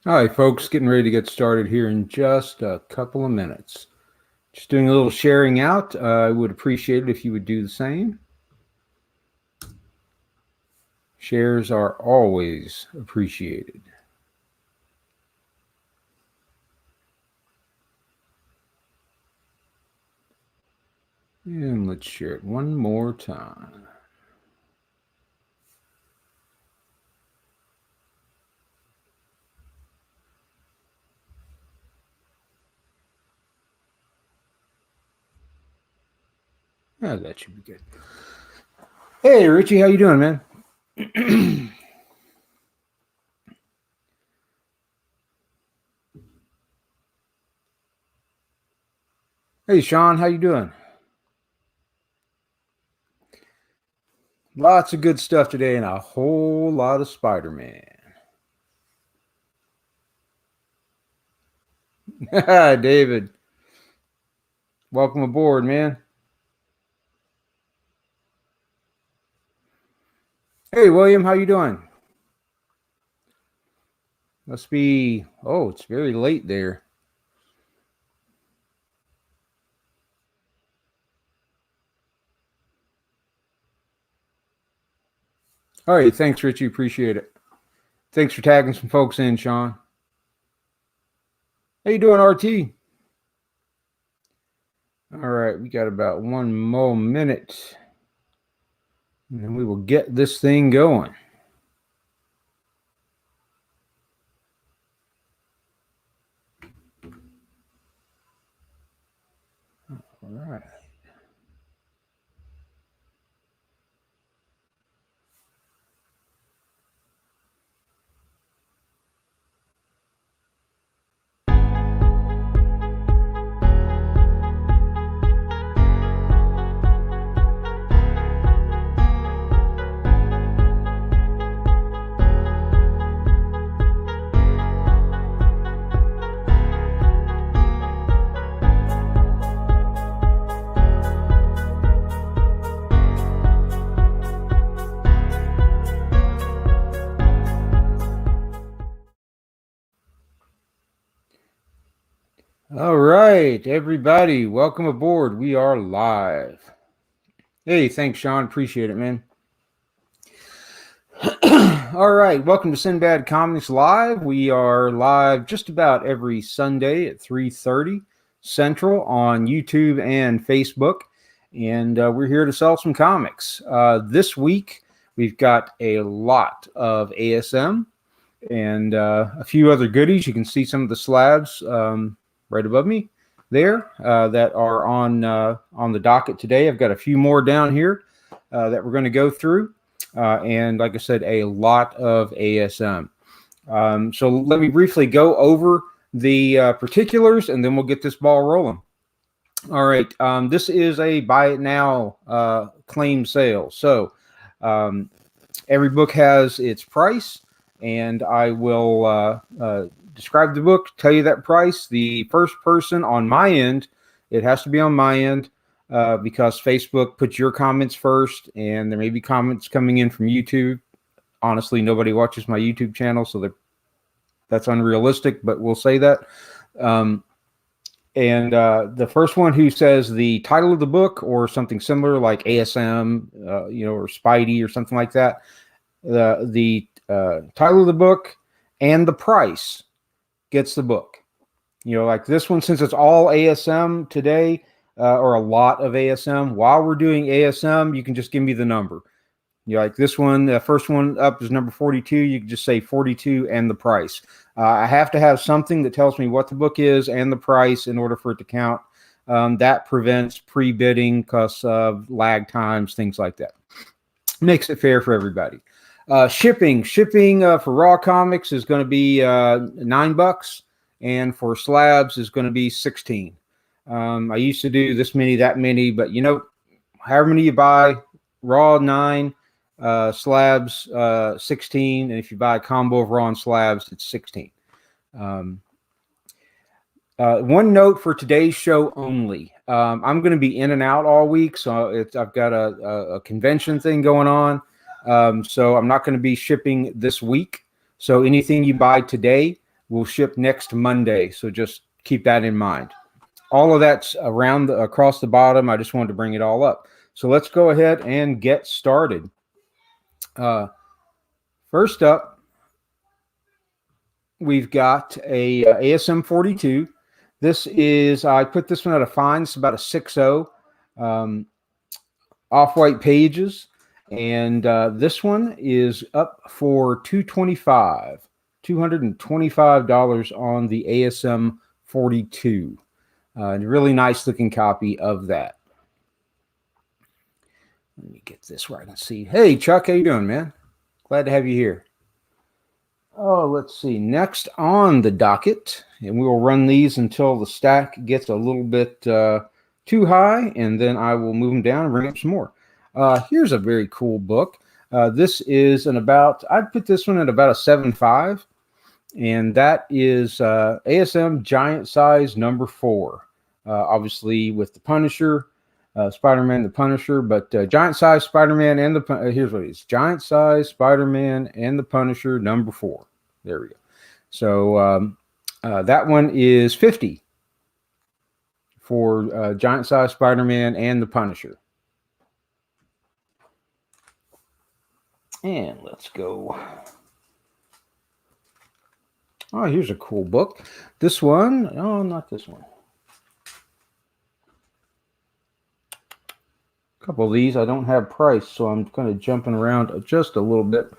All right, folks, getting ready to get started here in just a couple of minutes. Just doing a little sharing out. I would appreciate it if you would do the same. Shares are always appreciated. And let's share it one more time. Yeah, that should be good. Hey, Richie, how you doing, man? Hey, Sean, how you doing? Lots of good stuff today and a whole lot of Spider-Man. David, welcome aboard, man. Hey, William, how you doing? Must be, it's very late there. All right, thanks, Richie. Appreciate it. Thanks for tagging some folks in, Sean. How you doing, RT? All right, we got about one more minute, and then we will get this thing going. All right. All right, everybody, welcome aboard. We are live. Hey, thanks, Sean. Appreciate it, man. All right, welcome to Sinbad Comics Live. We are live just about every Sunday at 3:30 Central on YouTube and Facebook, and we're here to sell some comics. This week, we've got a lot of ASM and a few other goodies. You can see some of the slabs right above me there that are on the docket today. I've got a few more down here that we're going to go through. And like I said, a lot of ASM. So let me briefly go over the particulars, and then we'll get this ball rolling. All right. This is a buy it now claim sale. So every book has its price, and I will describe the book, tell you that price. The first person on my end, it has to be on my end, because Facebook puts your comments first, and there may be comments coming in from YouTube. Honestly, nobody watches my YouTube channel, so that's unrealistic, but we'll say that. And the first one who says the title of the book or something similar like ASM, or Spidey or something like that, the title of the book and the price gets the book. Like this one, since it's all ASM today, or a lot of ASM, while we're doing ASM, you can just give me the number. Like this one, the first one up is number 42. You can just say 42 and the price. I have to have something that tells me what the book is and the price in order for it to count. That prevents pre-bidding because of lag times, things like that. Makes it fair for everybody. Shipping for raw comics is going to be $9, and for slabs is going to be 16. I used to do this many, that many, but however many you buy, raw 9, slabs 16, and if you buy a combo of raw and slabs, it's 16. One note for today's show only. I'm going to be in and out all week, so I've got a convention thing going on. So I'm not going to be shipping this week. So anything you buy today, will ship next Monday. So just keep that in mind. All of that's around across the bottom. I just wanted to bring it all up. So let's go ahead and get started. First up, we've got a ASM 42. This is, I put this one at a fine. It's about a 6.0 off-white pages. And this one is up for $225 on the ASM 42. A really nice looking copy of that. Let me get this where I can see. Hey, Chuck, how you doing, man? Glad to have you here. Oh, let's see. Next on the docket, and we will run these until the stack gets a little bit too high, and then I will move them down and bring up some more. Here's a very cool book. This is I'd put this one at about a 7.5, and that is ASM Giant Size number 4. Obviously with the Punisher, Spider-Man, the Punisher, but Giant Size Spider-Man and here's what it is: Giant Size Spider-Man and the Punisher number 4. There we go. So that one is $50 for Giant Size Spider-Man and the Punisher. And let's go. Oh, here's a cool book. This one, oh, not this one. A couple of these I don't have price, so I'm kind of jumping around just a little bit.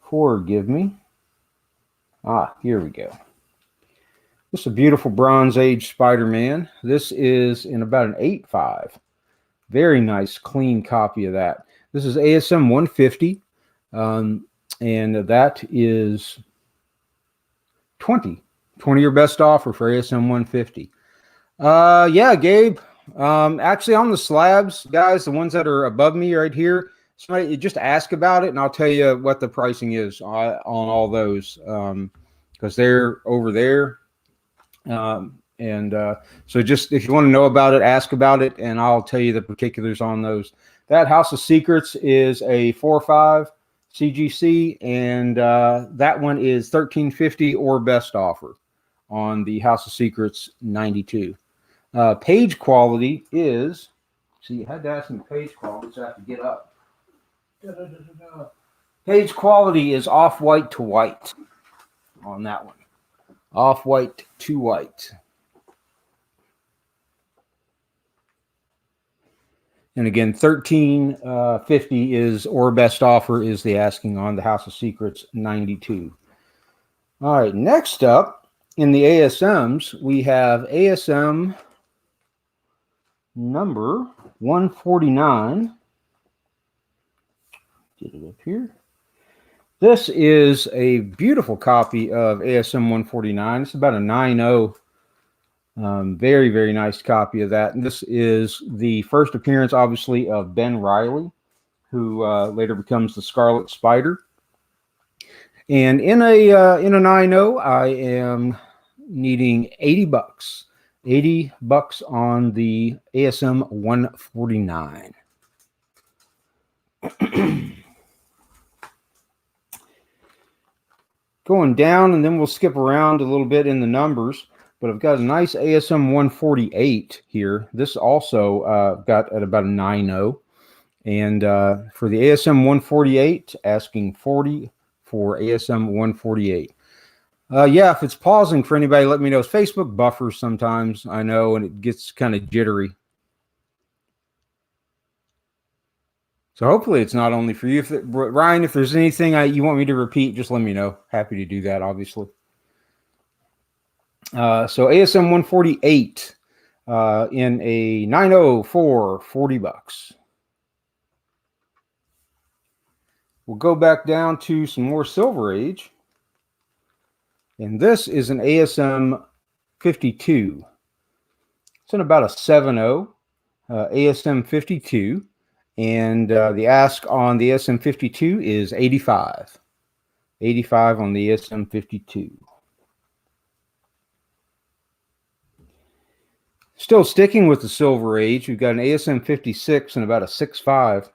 Forgive me. Here we go. This is a beautiful Bronze Age Spider-Man. This is in about an 8.5. Very nice, clean copy of that. This is ASM 150. And that is 20 your best offer for ASM 150. Yeah, Gabe. Actually, on the slabs, guys, the ones that are above me right here, somebody just ask about it, and I'll tell you what the pricing is on all those, because they're over there. So just if you want to know about it, ask about it, and I'll tell you the particulars on those. That House of Secrets is a 4.5 CGC, and that one is $13.50 or best offer on the House of Secrets 92. Page quality is, see, you had to ask me page quality, so I have to get up. Page quality is off-white to white on that one. Off-white to white. And again, $13.50 is, or best offer is the asking on the House of Secrets 92. All right, next up in the ASMs, we have ASM number 149. Get it up here. This is a beautiful copy of ASM 149. It's about a 9.0. Very, very nice copy of that. And this is the first appearance, obviously, of Ben Reilly, who later becomes the Scarlet Spider. And in a 9.0, I am needing $80. $80 on the ASM 149. Going down, and then we'll skip around a little bit in the numbers. But I've got a nice ASM 148 here. This also got at about a 9.0. And for the ASM 148, asking $40 for ASM 148. Yeah, if it's pausing for anybody, let me know. Facebook buffers sometimes, I know, and it gets kind of jittery. So hopefully it's not only for you. Ryan, if there's anything you want me to repeat, just let me know. Happy to do that, obviously. So ASM 148 in a 9.0 for $40. We'll go back down to some more Silver Age. And this is an ASM 52. It's in about a 7.0 ASM 52. And the ask on the ASM 52 is $85. $85 on the ASM 52. Still sticking with the Silver Age, we've got an ASM 56 and about a 6.5.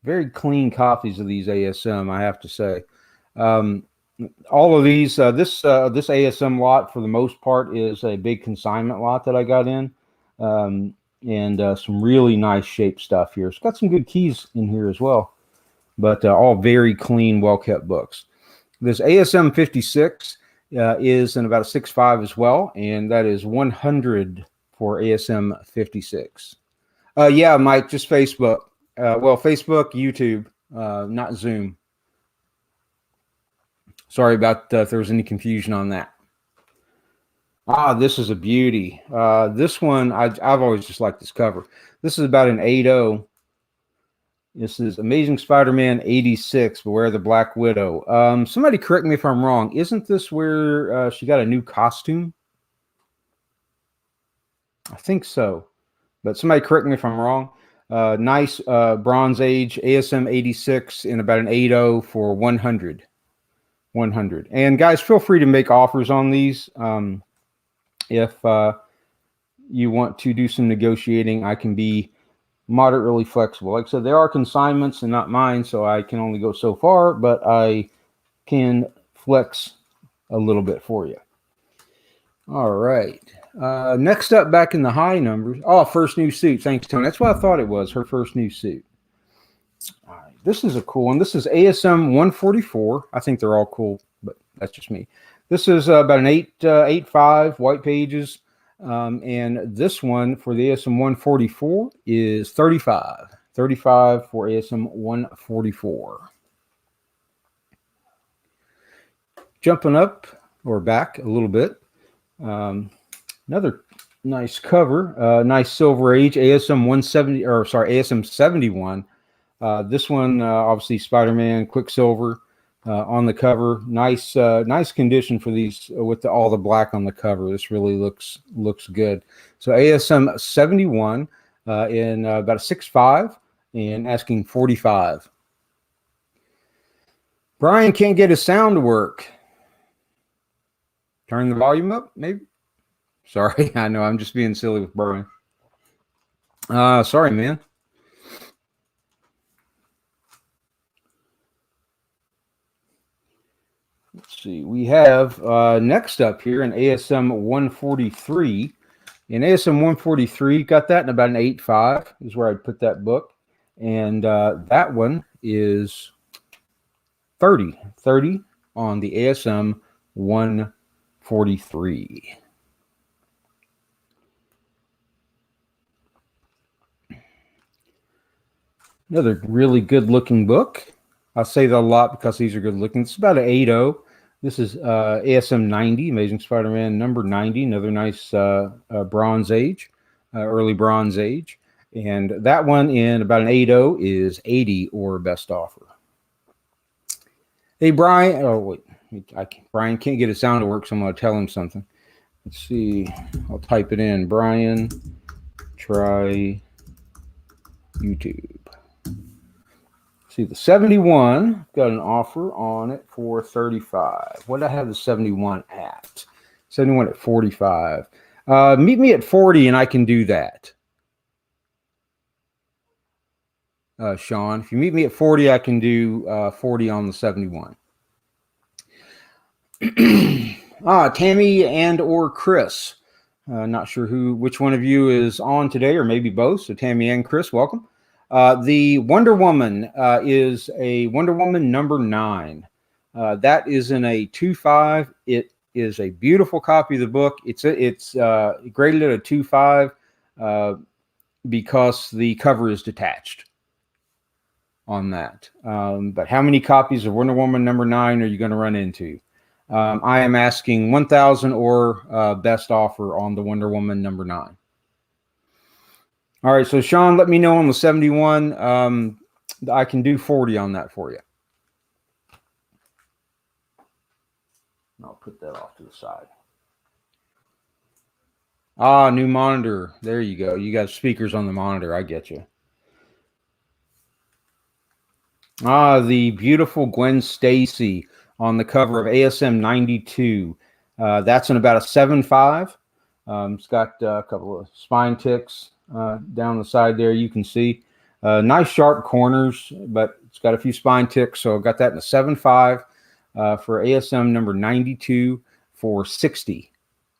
Very clean copies of these ASM, I have to say. all of these, this ASM lot for the most part is a big consignment lot that I got in, and some really nice shaped stuff here. It's got some good keys in here as well, but all very clean, well kept books. This ASM 56 is in about a 6.5 as well, and that is 100 for ASM 56. Yeah, Mike, just Facebook. Well, Facebook, YouTube, not Zoom. Sorry about if there was any confusion on that. Ah, this is a beauty. This one, I've always just liked this cover. This is about an 8.0. This is Amazing Spider-Man 86, Beware the Black Widow. Somebody correct me if I'm wrong. Isn't this where she got a new costume? I think so. But somebody correct me if I'm wrong. Nice Bronze Age ASM 86 in about an 8.0 for 100. 100. And guys, feel free to make offers on these. If you want to do some negotiating, I can be moderately flexible. Like I said, there are consignments and not mine, so I can only go so far, but I can flex a little bit for you. All right. Next up, back in the high numbers. Oh, first new suit. Thanks, Tony. That's what I thought it was, her first new suit. All right. This is a cool one. This is ASM 144. I think they're all cool, but that's just me. This is about an 8.5 white pages. And this one for the ASM 144 is 35. 35 for ASM 144. Jumping up or back a little bit. Another nice cover, nice Silver Age ASM 170, or sorry, ASM 71. This one, obviously Spider-Man, Quicksilver on the cover. Nice, nice condition for these with all the black on the cover. This really looks good. So ASM 71 in about a 6.5 and asking 45. Brian can't get his sound to work. Turn the volume up, maybe. Sorry, I know I'm just being silly with Brian. Sorry, man. Let's see. We have next up here an ASM 143. In ASM 143, got that in about an 8.5 is where I'd put that book. And that one is 30 on the ASM 143. Another really good looking book. I say that a lot because these are good looking. It's about an 8.0. This is ASM 90, Amazing Spider-Man number 90. Another nice Bronze Age, early Bronze Age. And that one in about an 8.0 is 80 or best offer. Hey, Brian. Oh, wait. Brian can't get his sound to work, so I'm going to tell him something. Let's see. I'll type it in. Brian, try YouTube. See, the 71 got an offer on it for 35. What did I have the 71 at? 71 at 45. Meet me at 40 and I can do that. Sean, if you meet me at 40, I can do 40 on the 71. Tammy and or Chris. Not sure which one of you is on today, or maybe both. So Tammy and Chris, welcome. The Wonder Woman is a Wonder Woman number 9. That is in a 2.5. It is a beautiful copy of the book. It's graded at a 2.5 because the cover is detached on that. But how many copies of Wonder Woman number 9 are you going to run into? I am asking 1,000 or best offer on the Wonder Woman number 9. All right, so Sean, let me know on the 71. I can do 40 on that for you. I'll put that off to the side. New monitor. There you go. You got speakers on the monitor. I get you. The beautiful Gwen Stacy on the cover of ASM 92. That's in about a 7.5. It's got a couple of spine ticks down the side there. You can see nice sharp corners, but it's got a few spine ticks. So I've got that in a 7.5. for ASM number 92 for 60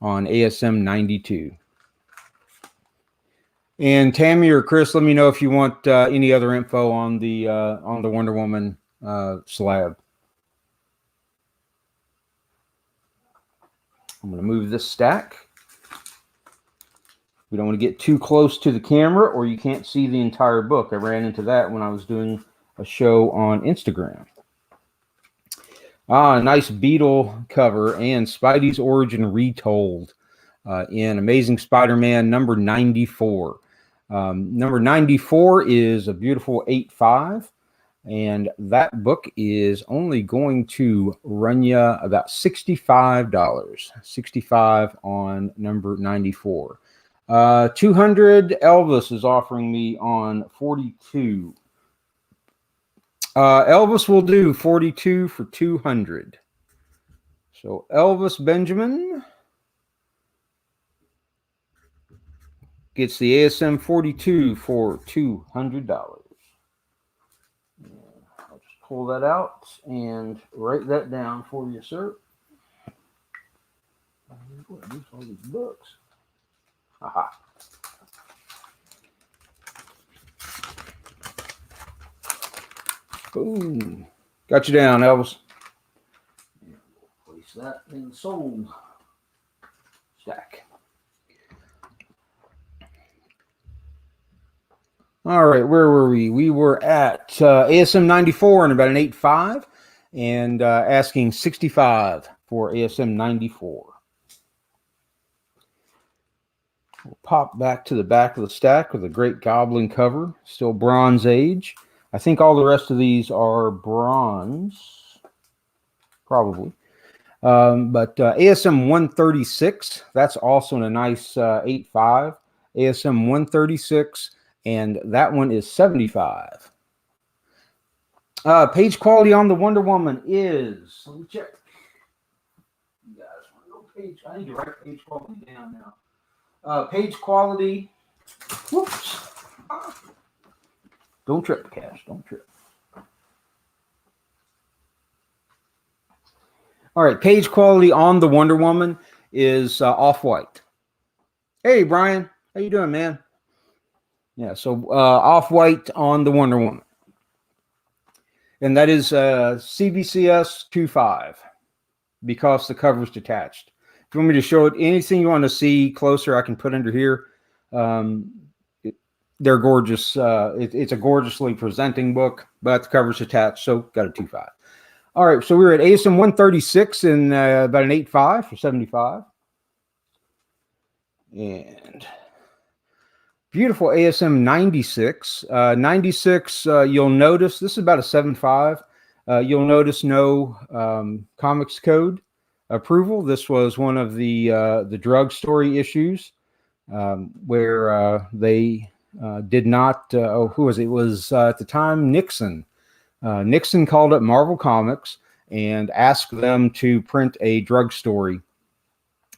on ASM 92. And Tammy or Chris, let me know if you want any other info on the Wonder Woman slab. I'm going to move this stack. We don't want to get too close to the camera or you can't see the entire book. I ran into that when I was doing a show on Instagram. Nice Beetle cover and Spidey's Origin Retold in Amazing Spider-Man number 94. Number 94 is a beautiful 8.5, and that book is only going to run you about $65. $65 on number 94. 200 Elvis is offering me on 42. Elvis will do 42 for 200. So Elvis Benjamin gets the ASM 42 for $200. I'll just pull that out and write that down for you, sir. Where's all these books? Aha. Boom. Got you down, Elvis. Place that in the sold stack. All right, where were we? We were at ASM 94 and about an 8.5 and asking 65 for ASM 94. We'll pop back to the back of the stack with a Great Goblin cover, still Bronze Age. I think all the rest of these are bronze, probably. But ASM 136, that's also in a nice 8.5. ASM 136, and that one is 75. Page quality on the Wonder Woman is, let me check. You guys want to go page? I need to write page quality down now. Page quality, whoops. Don't trip, Cash. Don't trip. All right, page quality on the Wonder Woman is off-white. Hey, Brian. How you doing, man? Yeah, so off-white on the Wonder Woman. And that is CBCS 2.5 because the cover is detached. If you want me to show it, anything you want to see closer, I can put under here. They're gorgeous. It's a gorgeously presenting book, but the cover's attached, so got a 2.5. All right, so we're at ASM 136 and about an 8.5 for 75. And beautiful ASM 96. 96, you'll notice, this is about a 7.5. You'll notice no comics code approval. This was one of the drug story issues where they did not, who was it? It was at the time Nixon. Nixon called up Marvel Comics and asked them to print a drug story.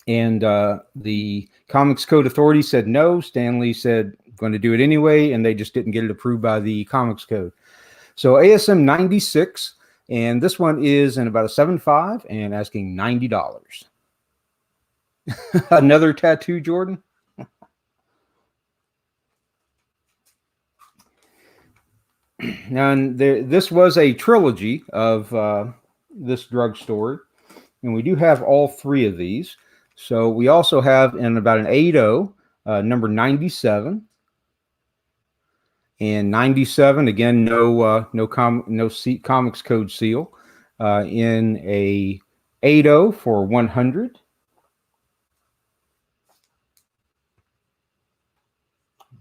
And the Comics Code Authority said no. Stanley said, going to do it anyway, and they just didn't get it approved by the Comics Code. So ASM 96, and this one is in about a 7.5 and asking $90. Another tattoo, Jordan? And this was a trilogy of this drug story, and we do have all three of these. So we also have in about an 8.0, number 97, and 97 again, no comics code seal. In a 8.0 for 100.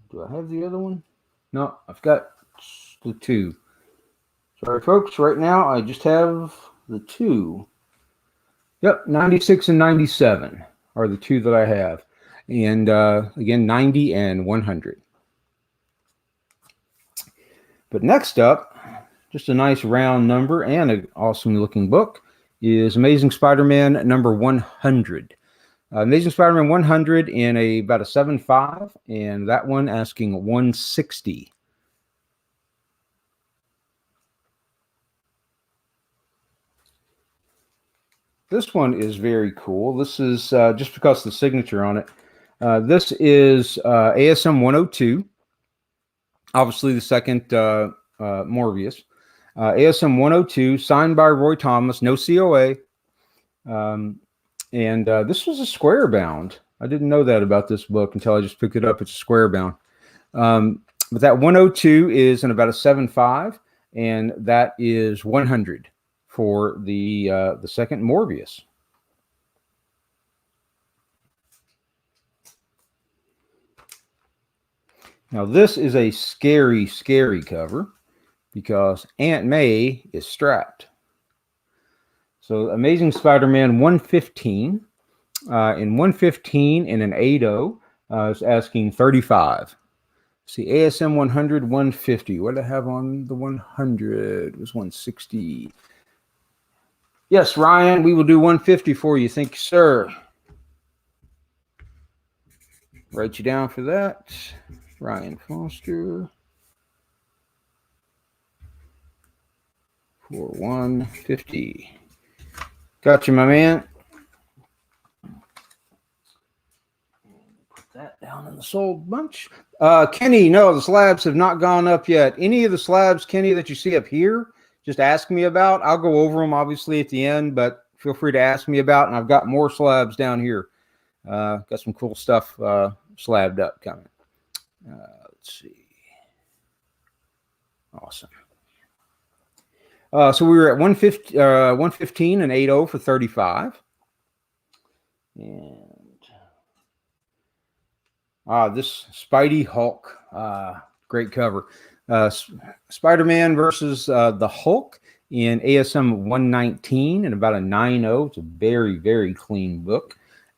Do I have the other one? No, I've got the two. Sorry, folks. Right now, I just have the two. Yep, 96 and 97 are the two that I have. And again, 90 and 100. But next up, just a nice round number and an awesome looking book, is Amazing Spider-Man number 100. Amazing Spider-Man 100 in about a 7.5, and that one asking 160. This one is very cool. This is just because of the signature on it. This is ASM 102, obviously the second Morbius. ASM 102, signed by Roy Thomas, no COA. And this was a square bound. I didn't know that about this book until I just picked it up. It's a square bound. But that 102 is in about a 7.5, and that is 100 for the second Morbius. Now this is a scary, scary cover because Aunt May is strapped. So Amazing Spider-Man 115. In 115 in an 8.0 is asking 35. See, ASM 100, 150. What did I have on the 100? It was 160. Yes, Ryan, we will do 150 for you. Thank you, sir. Write you down for that. Ryan Foster. For 150. Gotcha, my man. Put that down in the sold bunch. Kenny, no, the slabs have not gone up yet. Any of the slabs, Kenny, that you see up here, just ask me about. I'll go over them, obviously, at the end, but feel free to ask me about. And I've got more slabs down here. Got some cool stuff slabbed up coming. Let's see. Awesome. So we were at 115 and 8.0 for 35. And this Spidey Hulk, great cover. Spider-Man versus the Hulk in ASM 119 and about a 9.0. It's a very, very clean book.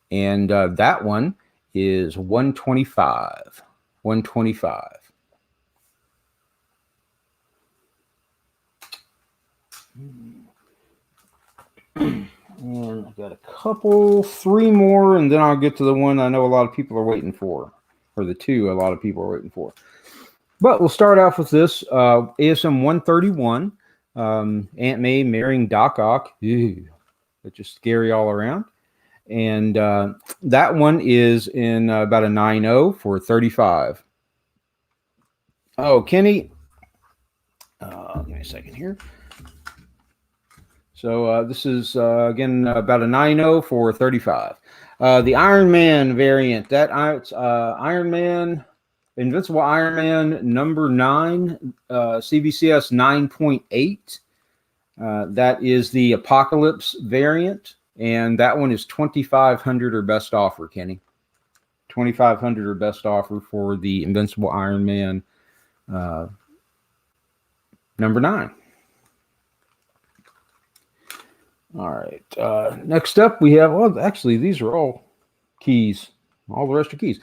And that one is 125. 125. And I've got a couple, 3 more, and then I'll get to the one I know a lot of people are waiting for, or the 2 a lot of people are waiting for. But we'll start off with this ASM 131, Aunt May marrying Doc Ock. Ew, that's just scary all around. And that one is in about a 9.0 for 35. Oh, Kenny, give me a second here. So this is, again, about a 9.0 for 35. The Iron Man variant, it's Iron Man, Invincible Iron Man number 9, CBCS 9.8. That is the Apocalypse variant, and that one is 2,500 or best offer, Kenny. 2,500 or best offer for the Invincible Iron Man number 9. All right. Next up, we have, well, actually, these are all keys. All the rest are keys.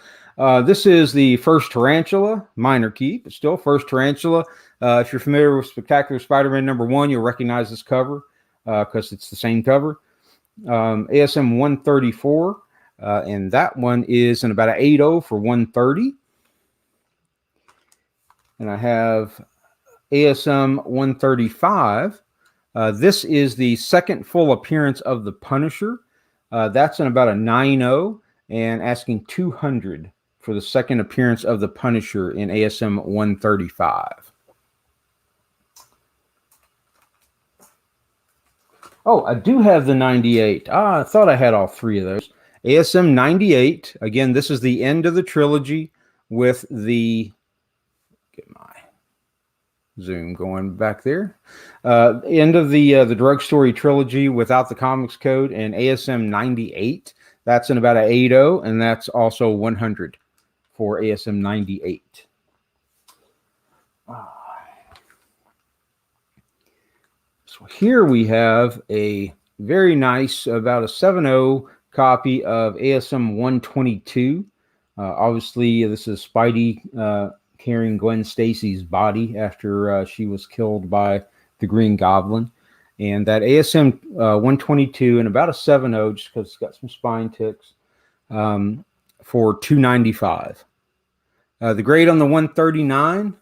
This is the first Tarantula, minor key, but still first Tarantula. If you're familiar with Spectacular Spider-Man number 1, you'll recognize this cover because it's the same cover. ASM 134, and that one is in about an 8.0 for 130. And I have ASM 135. This is the second full appearance of the Punisher. That's in about a 9.0 and asking 200 for the second appearance of the Punisher in ASM 135. Oh, I do have the 98. I thought I had all 3 of those. ASM 98. Again, this is the end of the trilogy with the, get my zoom going back there. End of the Drug Story trilogy without the comics code, and ASM 98. That's in about an 8.0, and that's also 100 for ASM 98. So here we have a very nice, about a 7.0 copy of ASM 122. Obviously, this is Spidey carrying Gwen Stacy's body after she was killed by the Green Goblin. And that ASM 122 and about a 7.0, just because it's got some spine ticks, for 295. The grade on the 139,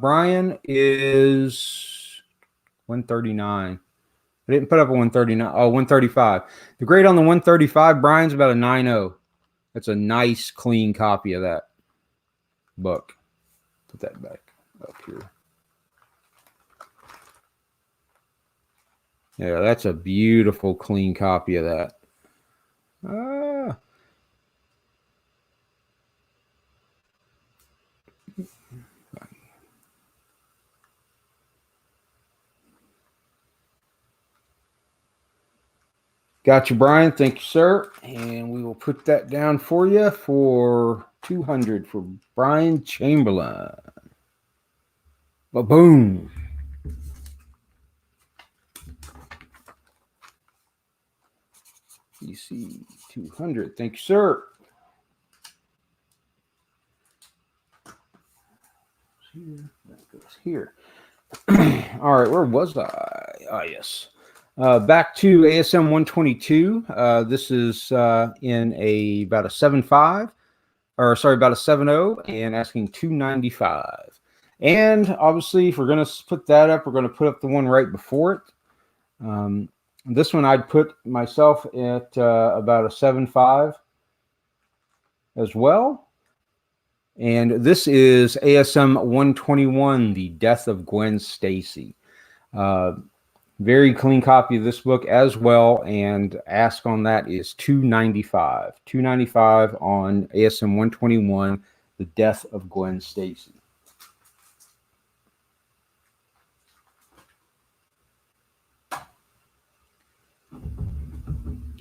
Brian, is 139. I didn't put up a 139. Oh, 135. The grade on the 135, Brian's about a 9.0. That's a nice, clean copy of that book. Put that back up here. Yeah, that's a beautiful, clean copy of that. Got you, Brian. Thank you, sir. And we will put that down for you for 200 for Brian Chamberlain. Ba-boom. DC 200. Thank you, sir. That goes here. All right, where was I? Ah, yes. Back to ASM 122. This is in about a 7.5, or sorry, about a 7.0, and asking 295. And obviously, if we're going to put that up, we're going to put up the one right before it. This one I'd put myself at about a 7.5 as well. And this is ASM 121, The Death of Gwen Stacy. Very clean copy of this book as well, and ask on that is $295. $295 on ASM 121, The Death of Gwen Stacy.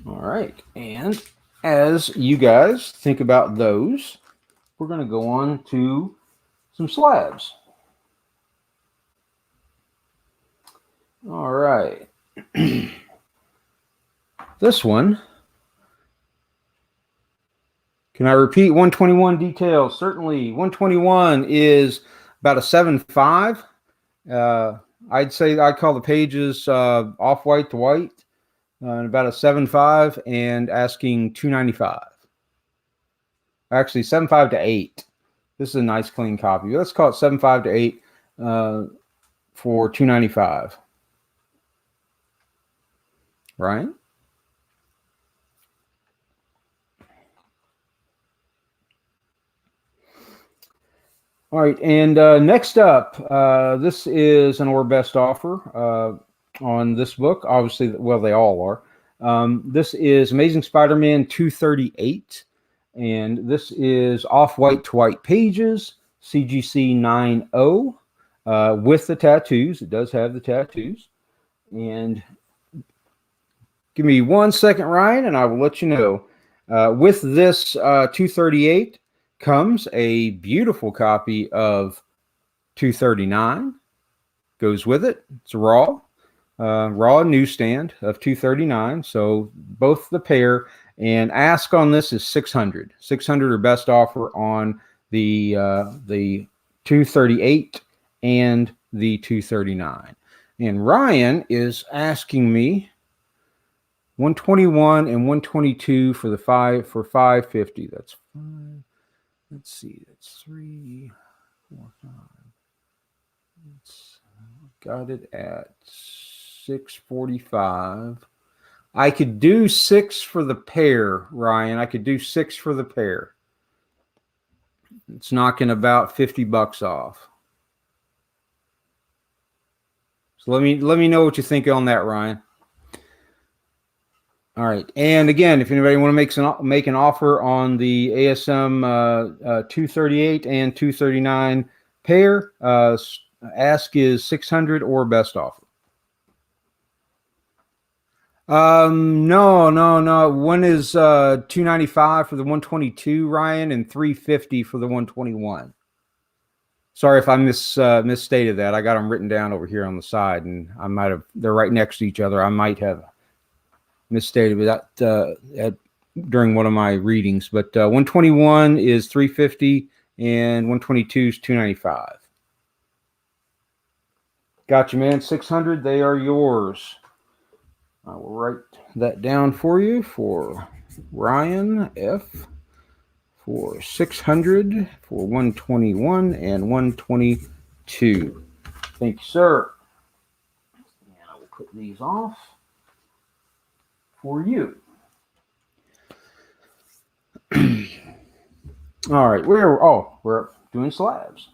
All right, and as you guys think about those, we're going to go on to some slabs. All right. This one. Can I repeat 121 details? Certainly. 121 is about a 7.5. I'd say I'd call the pages off-white to white. And about a 7.5 and asking 295. Actually, 7.5 to 8. This is a nice clean copy. Let's call it 7.5 to 8 for 295. Right? All right, and next up, this is an or best offer on this book. Obviously, well, they all are. This is Amazing Spider-Man 238, and this is off-white to white pages, CGC 9.0, with the tattoos. It does have the tattoos. And give me 1 second, Ryan, and I will let you know. With this 238 comes a beautiful copy of 239. Goes with it. It's a raw newsstand of 239. So both the pair, and ask on this is 600. 600 or best offer on the 238 and the 239. And Ryan is asking me 121 and 122 for the 550. That's 5. Let's see. That's 3, 4, 5. Got it at 645. I could do 6 for the pair, Ryan. I could do 6 for the pair. It's knocking about $50 off. So let me know what you think on that, Ryan. All right, and again, if anybody want to make an offer on the ASM 238 and 239 pair, ask is 600 or best offer. No. One is 295 for the 122, Ryan, and 350 for the 121. Sorry if I misstated that. I got them written down over here on the side, and they're right next to each other. I might have misstated that during one of my readings, but 121 is 350 and 122 is 295. Gotcha, man. 600, they are yours. I will write that down for you for Ryan F. for 600 for 121 and 122. Thank you, sir. And I will put these off for you. All right, we're doing slabs.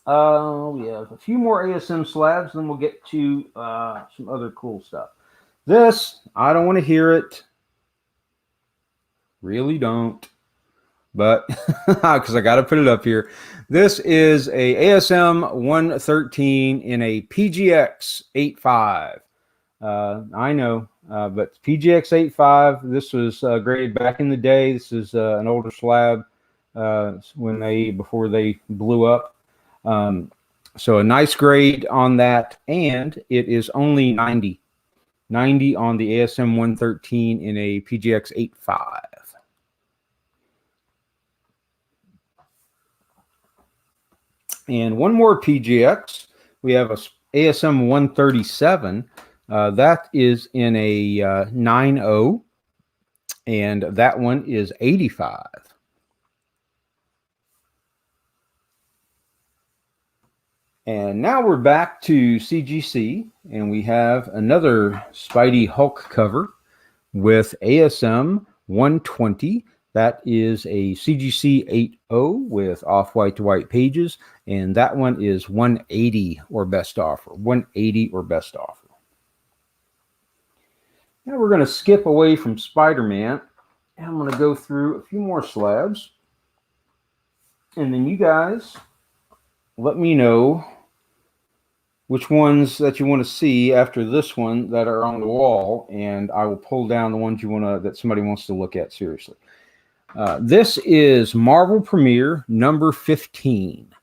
We have a few more ASM slabs, then we'll get to some other cool stuff. This, I don't want to hear it. Really don't. But because I got to put it up here. This is a ASM 113 in a PGX 85. I know, but PGX 85. This was graded back in the day. This is an older slab before they blew up. So a nice grade on that, and it is only 90 on the ASM 113 in a PGX 85. And one more PGX. We have a ASM 137. That is in a 90, and that one is 85. And now we're back to CGC, and we have another Spidey Hulk cover with ASM 120. That is a CGC 80 with off-white to white pages, and that one is 180 or best offer. 180 or best offer. Now we're going to skip away from Spider-Man, and I'm going to go through a few more slabs, and then you guys let me know which ones that you want to see after this one that are on the wall, and I will pull down the ones that somebody wants to look at seriously. This is Marvel Premiere number 15.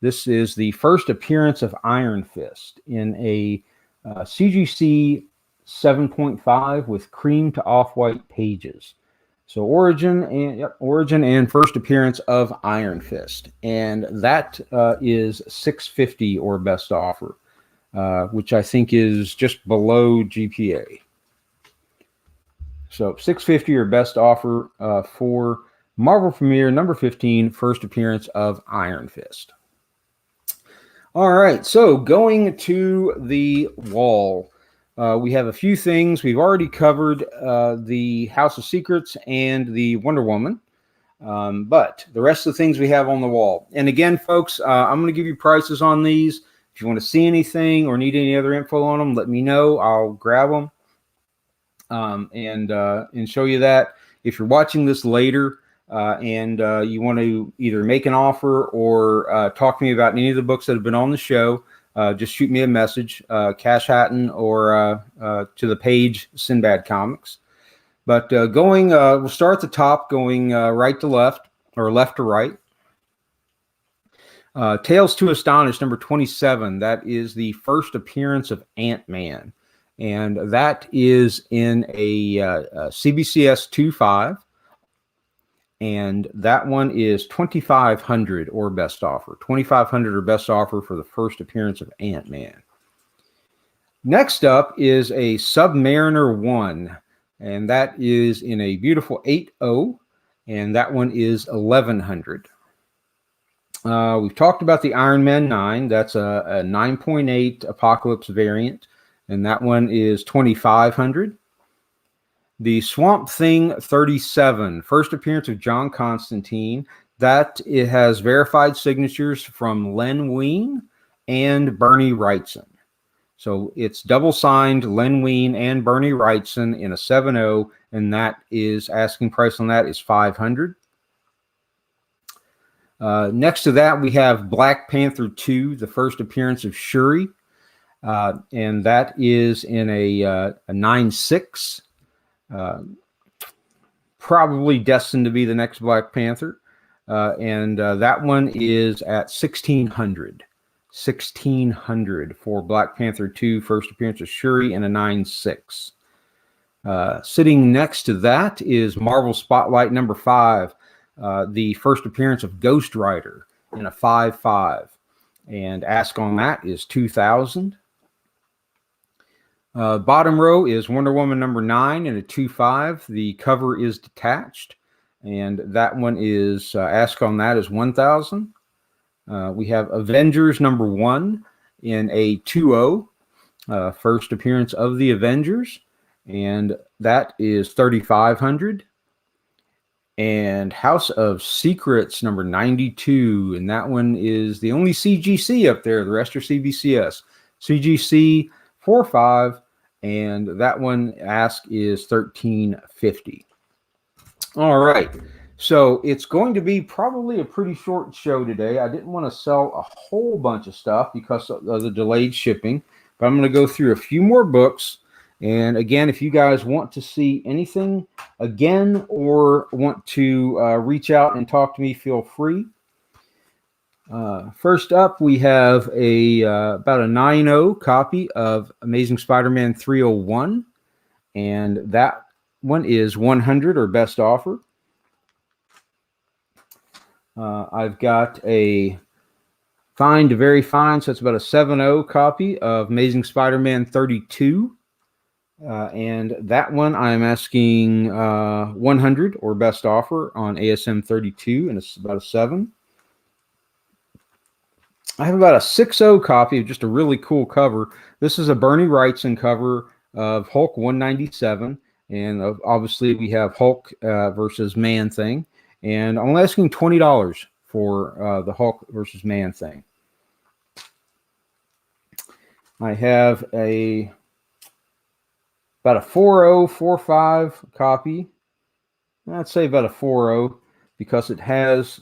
This is the first appearance of Iron Fist in a CGC 7.5 with cream to off-white pages. So origin and first appearance of Iron Fist, and that is $650 or best offer, which I think is just below GPA. So $650 or best offer for Marvel Premiere number 15, first appearance of Iron Fist. All right, so going to the wall, we have a few things. We've already covered the House of Secrets and the Wonder Woman, but the rest of the things we have on the wall. And again, folks, I'm going to give you prices on these. If you want to see anything or need any other info on them, let me know. I'll grab them. And show you that. If you're watching this later and you want to either make an offer or talk to me about any of the books that have been on the show, just shoot me a message, Cash Hatton, or to the page Sinbad Comics. But we'll start at the top, going right to left or left to right. Tales to Astonish number 27. That is the first appearance of Ant-Man. And that is in a CBCS 2.5, and that one is $2,500 or best offer. $2,500 or best offer for the first appearance of Ant-Man. Next up is a Submariner 1, and that is in a beautiful 8.0, and that one is $1,100. We've talked about the Iron Man 9. That's a 9.8 Apocalypse variant, and that one is $2,500. The Swamp Thing 37, first appearance of John Constantine. That it has verified signatures from Len Wein and Bernie Wrightson. So it's double signed Len Wein and Bernie Wrightson in a 7.0, and that is asking price on that is $500. Next to that, we have Black Panther 2, the first appearance of Shuri. And that is in a 9.6, probably destined to be the next Black Panther. And that one is at $1,600. $1,600 for Black Panther 2, first appearance of Shuri, in a 9.6. Sitting next to that is Marvel Spotlight number 5, the first appearance of Ghostwriter in a 5.5. And ask on that is $2,000. Bottom row is Wonder Woman number 9 in a 2.5. The cover is detached, and that one is ask on that is $1,000. We have Avengers number 1 in a 2.0, first appearance of the Avengers, and that is 3,500. And House of Secrets number 92, and that one is the only CGC up there. The rest are CBCS. CGC 4.5, and that one ask is 1350. All right, so it's going to be probably a pretty short show today. I didn't want to sell a whole bunch of stuff because of the delayed shipping, but I'm going to go through a few more books. And again, if you guys want to see anything again or want to reach out and talk to me, feel free. First up, we have about a 9.0 copy of Amazing Spider-Man 301, and that one is 100 or best offer. I've got a fine to very fine, so it's about a 7.0 copy of Amazing Spider-Man 32. And that one I'm asking 100 or best offer on ASM 32, and it's about a 7. I have about a 6.0 copy of just a really cool cover. This is a Bernie Wrightson cover of Hulk 197, and obviously we have Hulk versus Man-Thing, and I'm asking $20 for the Hulk versus Man-Thing. I have about a 4.0, 4.5 copy. I'd say about a 4.0 because it has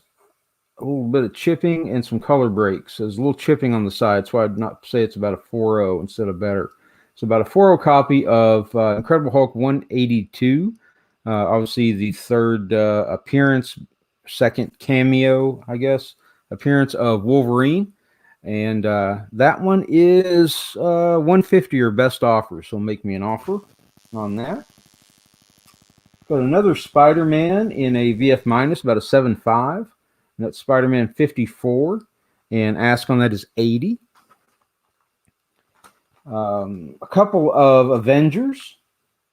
a little bit of chipping and some color breaks. There's a little chipping on the side, so I'd not say it's about a 4.0 instead of better. So about a 4.0 copy of Incredible Hulk 182. Obviously the third appearance, second cameo, I guess, appearance of Wolverine. And that one is 150 or best offer, so make me an offer on that. Got another Spider-Man in a VF minus, about a 7.5. And that's Spider-Man 54, and ask on that is 80. A couple of Avengers,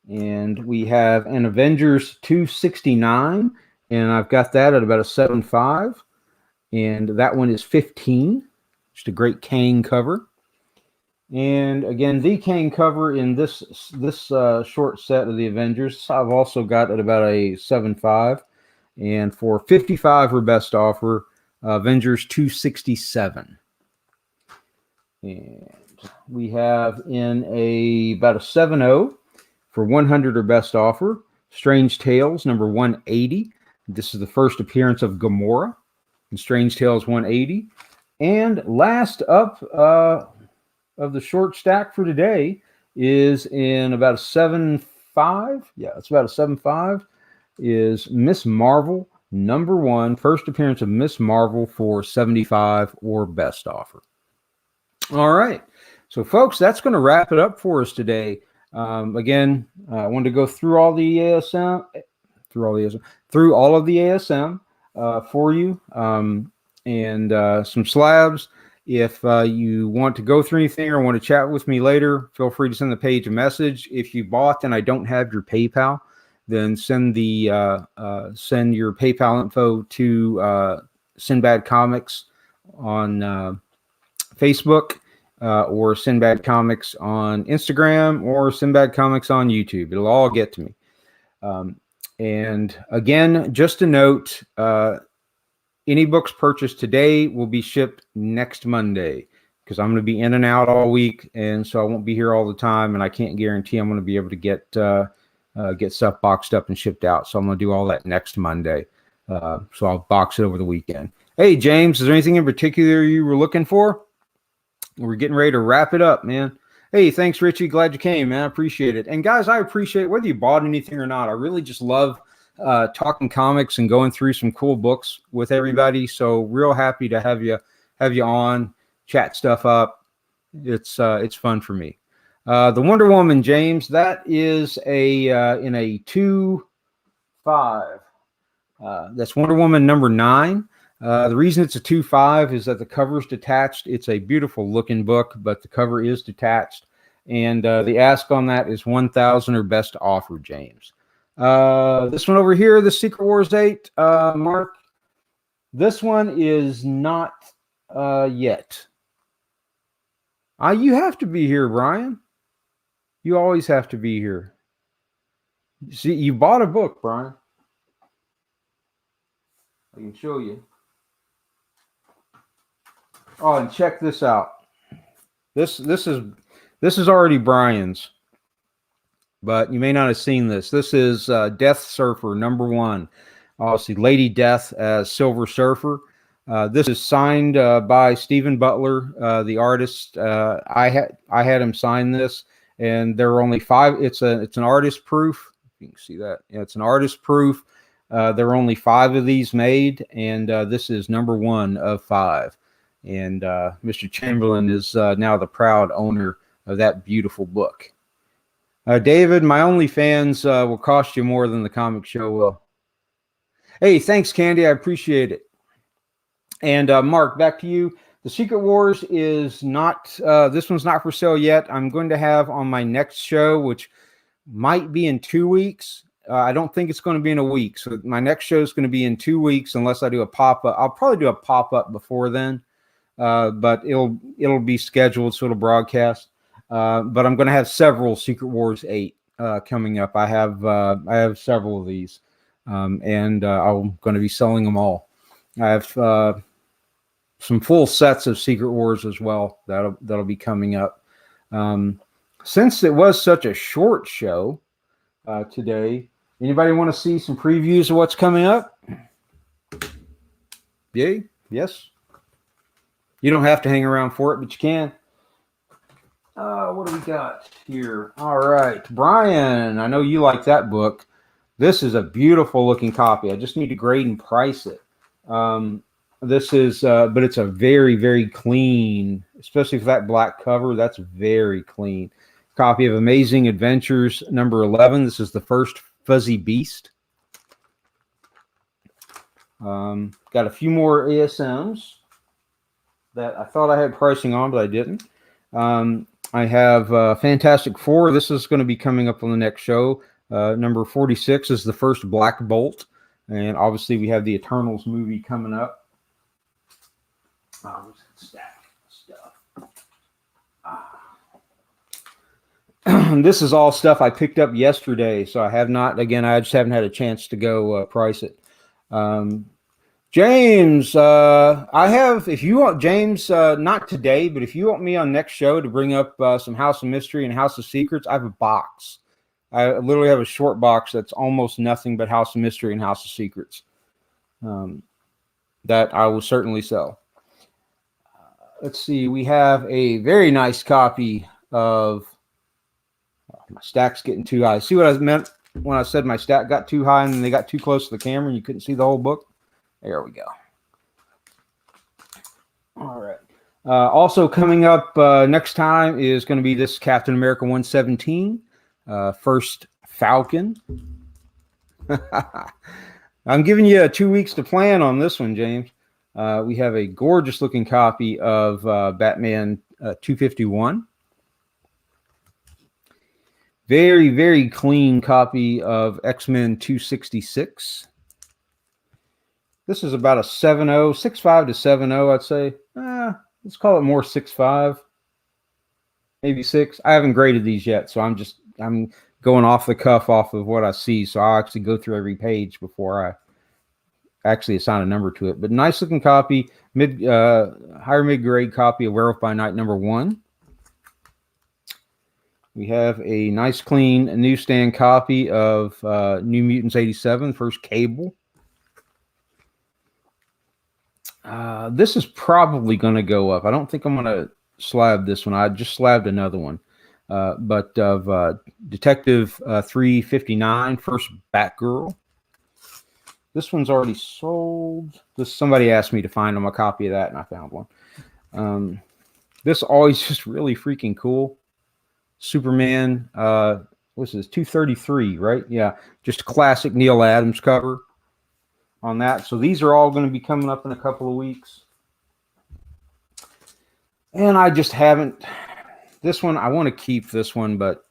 and we have an Avengers 269, and I've got that at about a 7.5, and that one is 15. Just a great Kang cover. And again, the Kang cover in this short set of the Avengers, I've also got at about a 7.5. And for 55 or best offer, Avengers 267. And we have in about a 7.0 for 100 or best offer, Strange Tales number 180. This is the first appearance of Gamora in Strange Tales 180. And last up of the short stack for today is in about a 7.5. Yeah, it's about a 7.5. Is Miss Marvel number 1, first appearance of Miss Marvel for 75 or best offer. All right, so folks, that's going to wrap it up for us today. Again, I wanted to go through all the ASM, through all of the ASM for you, and some slabs. If you want to go through anything or want to chat with me later, feel free to send the page a message. If you bought and I don't have your PayPal, then send your PayPal info to Sinbad Comics on Facebook, or Sinbad Comics on Instagram, or Sinbad Comics on YouTube. It'll all get to me. And again, just a note, any books purchased today will be shipped next Monday, because I'm going to be in and out all week, and so I won't be here all the time, and I can't guarantee I'm going to be able to get stuff boxed up and shipped out. So I'm going to do all that next Monday. So I'll box it over the weekend. Hey, James, is there anything in particular you were looking for? We're getting ready to wrap it up, man. Hey, thanks, Richie. Glad you came, man. I appreciate it. And guys, I appreciate whether you bought anything or not. I really just love talking comics and going through some cool books with everybody. So real happy to have you on, chat stuff up. It's fun for me. The Wonder Woman, James, that is in a 2.5. That's Wonder Woman number 9. The reason it's a 2.5 is that the cover is detached. It's a beautiful looking book, but the cover is detached. And the ask on that is 1,000 or best offer, James. This one over here, the Secret Wars 8, Mark, this one is not yet. You have to be here, Brian. You always have to be here. See, you bought a book, Brian. I can show you. Oh, and check this out. This is already Brian's, but you may not have seen this. This is Death Surfer #1. Obviously, Lady Death as Silver Surfer. This is signed by Stephen Butler, the artist. I had him sign this, and there were only 5. It's an artist proof. You can see that. Yeah, it's an artist proof. There are only 5 of these made, and this is #1 of 5. And Mr. Chamberlain is now the proud owner of that beautiful book. David, my OnlyFans will cost you more than the comic show will. Hey, thanks, Candy. I appreciate it. And Mark, back to you. The Secret Wars is not, this one's not for sale yet. I'm going to have on my next show, which might be in 2 weeks. I don't think it's going to be in a week. So my next show is going to be in 2 weeks unless I do a pop-up. I'll probably do a pop-up before then. But it'll be scheduled, so it'll broadcast. But I'm going to have several Secret Wars 8 coming up. I have several of these, and I'm going to be selling them all. I have some full sets of Secret Wars as well that'll be coming up. Since it was such a short show today, anybody want to see some previews of what's coming up? Yay? Yes. You don't have to hang around for it, but you can. What do we got here? All right. Brian, I know you like that book. This is a beautiful looking copy. I just need to grade and price it. This is, but it's a very, very clean, especially for that black cover. That's very clean. Copy of Amazing Adventures #11. This is the first Fuzzy Beast. Got a few more ASMs that I thought I had pricing on, but I didn't. I have Fantastic Four. This is going to be coming up on the next show. Number 46 is the first Black Bolt. And obviously we have the Eternals movie coming up. Oh, stack stuff. This is all stuff I picked up yesterday, so I have not, again, I just haven't had a chance to go price it. James, I have, if you want, James, not today, but if you want me on next show to bring up some House of Mystery and House of Secrets, I have a box. I literally have a short box that's almost nothing but House of Mystery and House of Secrets that I will certainly sell. Let's see. We have a very nice copy of my stack's getting too high. See what I meant when I said my stack got too high and then they got too close to the camera and you couldn't see the whole book? There we go. All right. Also coming up next time is going to be this Captain America 117. First Falcon. I'm giving you 2 weeks to plan on this one, James. We have a gorgeous looking copy of Batman 251. Very, very clean copy of X-Men 266. This is about a 7.0, 6.5 to 7.0, I'd say. Let's call it more 6.5, maybe 6. I haven't graded these yet, so I'm going off the cuff off of what I see. So I'll actually go through every page before I actually assign a number to it. But nice looking copy, higher mid grade copy of Werewolf by Night #1. We have a nice clean newsstand copy of New Mutants 87, first Cable. This is probably going to go up. I don't think I'm going to slab this one. I just slabbed another one. But of Detective 359, first Batgirl. This one's already sold. Somebody asked me to find them a copy of that, and I found one. This always just really freaking cool. Superman, what's this? 233, right? Yeah, just classic Neil Adams cover on that. So these are all going to be coming up in a couple of weeks. And I just haven't. This one, I want to keep this one, but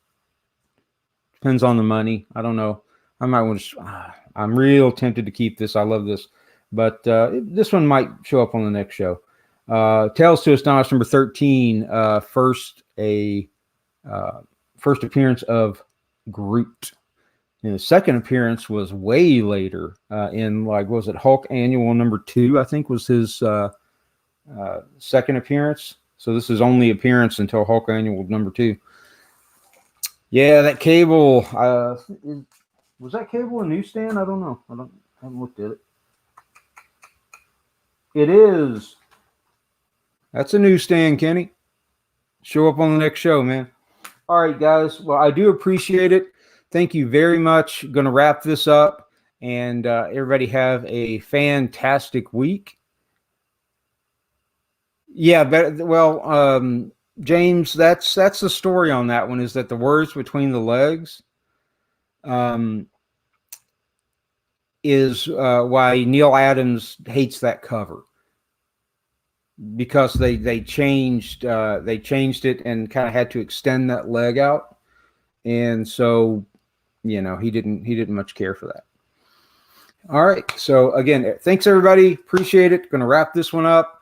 depends on the money. I don't know. I might want to. I'm real tempted to keep this. I love this, but this one might show up on the next show. Tales to Astonish number 13. First appearance of Groot. And the second appearance was way later in, like, was it Hulk Annual number 2? I think was his second appearance. So this is only appearance until Hulk Annual number 2. Yeah, that Cable. Was that Cable a newsstand? I don't know. I haven't looked at it. It is. That's a newsstand, Kenny. Show up on the next show, man. All right, guys. Well, I do appreciate it. Thank you very much. Going to wrap this up, and everybody have a fantastic week. Yeah, but well, James, that's the story on that one, is that the words between the legs is why Neil Adams hates that cover, because they changed it and kind of had to extend that leg out, and so he didn't much care for that. All right, so again, thanks everybody, appreciate it. Going to wrap this one up.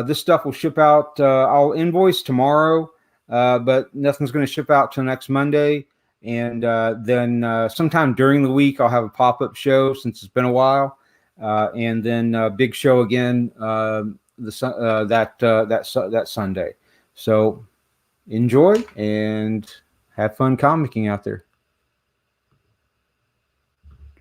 This stuff will ship out. I'll invoice tomorrow, but nothing's going to ship out till next Monday. And then sometime during the week, I'll have a pop-up show since it's been a while. And then big show again that Sunday. So enjoy and have fun comicking out there.